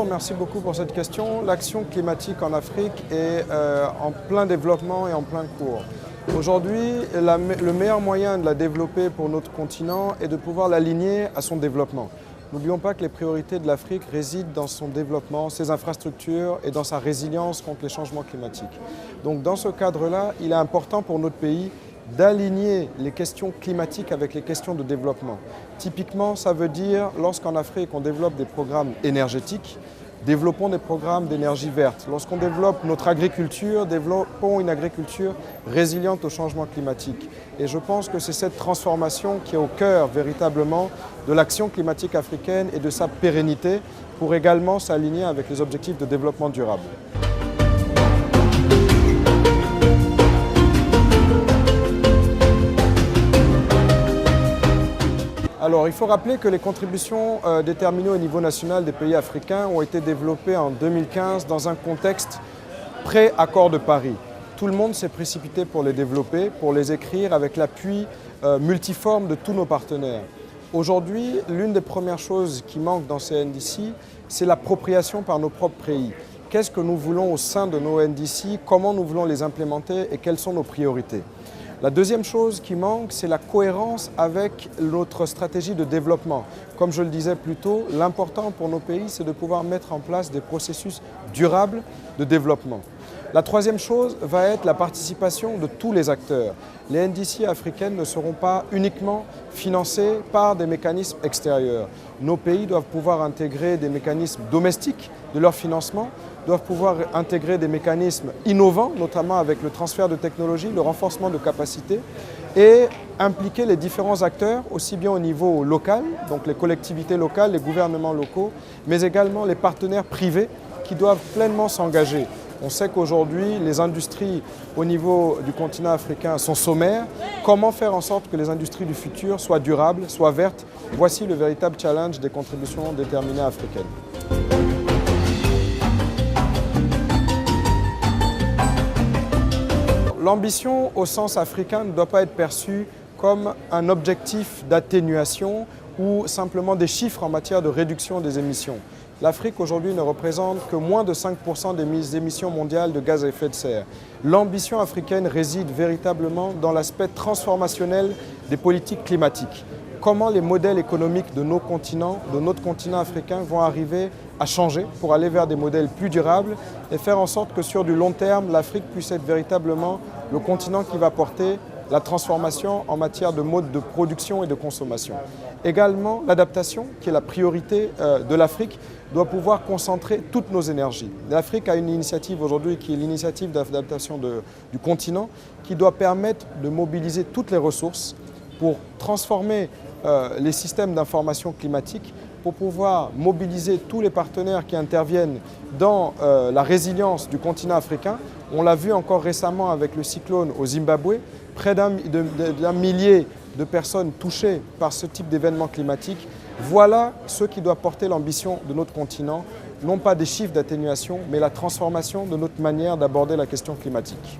merci beaucoup pour cette question. L'action climatique en Afrique est en plein développement et en plein cours. Aujourd'hui, le meilleur moyen de la développer pour notre continent est de pouvoir l'aligner à son développement. N'oublions pas que les priorités de l'Afrique résident dans son développement, ses infrastructures et dans sa résilience contre les changements climatiques. Donc dans ce cadre-là, il est important pour notre pays d'aligner les questions climatiques avec les questions de développement. Typiquement, ça veut dire, lorsqu'en Afrique on développe des programmes énergétiques, développons des programmes d'énergie verte. Lorsqu'on développe notre agriculture, développons une agriculture résiliente au changement climatique. Et je pense que c'est cette transformation qui est au cœur véritablement de l'action climatique africaine et de sa pérennité pour également s'aligner avec les objectifs de développement durable. Alors, il faut rappeler que les contributions déterminées au niveau national des pays africains ont été développées en 2015 dans un contexte pré-accord de Paris. Tout le monde s'est précipité pour les développer, pour les écrire avec l'appui multiforme de tous nos partenaires. Aujourd'hui, l'une des premières choses qui manque dans ces NDC, c'est l'appropriation par nos propres pays. Qu'est-ce que nous voulons au sein de nos NDC, comment nous voulons les implémenter et quelles sont nos priorités. La deuxième chose qui manque, c'est la cohérence avec notre stratégie de développement. Comme je le disais plus tôt, l'important pour nos pays, c'est de pouvoir mettre en place des processus durables de développement. La troisième chose va être la participation de tous les acteurs. Les NDC africaines ne seront pas uniquement financées par des mécanismes extérieurs. Nos pays doivent pouvoir intégrer des mécanismes domestiques de leur financement, doivent pouvoir intégrer des mécanismes innovants, notamment avec le transfert de technologies, le renforcement de capacités, et impliquer les différents acteurs, aussi bien au niveau local, donc les collectivités locales, les gouvernements locaux, mais également les partenaires privés qui doivent pleinement s'engager. On sait qu'aujourd'hui, les industries au niveau du continent africain sont sommaires. Comment faire en sorte que les industries du futur soient durables, soient vertes? Voici le véritable challenge des contributions déterminées africaines. L'ambition au sens africain ne doit pas être perçue comme un objectif d'atténuation ou simplement des chiffres en matière de réduction des émissions. L'Afrique aujourd'hui ne représente que moins de 5% des émissions mondiales de gaz à effet de serre. L'ambition africaine réside véritablement dans l'aspect transformationnel des politiques climatiques. Comment les modèles économiques de nos continents, de notre continent africain vont arriver à changer pour aller vers des modèles plus durables et faire en sorte que sur du long terme, l'Afrique puisse être véritablement le continent qui va porter la transformation en matière de mode de production et de consommation. Également, l'adaptation, qui est la priorité de l'Afrique, doit pouvoir concentrer toutes nos énergies. L'Afrique a une initiative aujourd'hui qui est l'initiative d'adaptation du continent, qui doit permettre de mobiliser toutes les ressources pour transformer les systèmes d'information climatique, pour pouvoir mobiliser tous les partenaires qui interviennent dans la résilience du continent africain. On l'a vu encore récemment avec le cyclone au Zimbabwe, près d'un millier de personnes touchées par ce type d'événement climatique. Voilà ce qui doit porter l'ambition de notre continent, non pas des chiffres d'atténuation, mais la transformation de notre manière d'aborder la question climatique.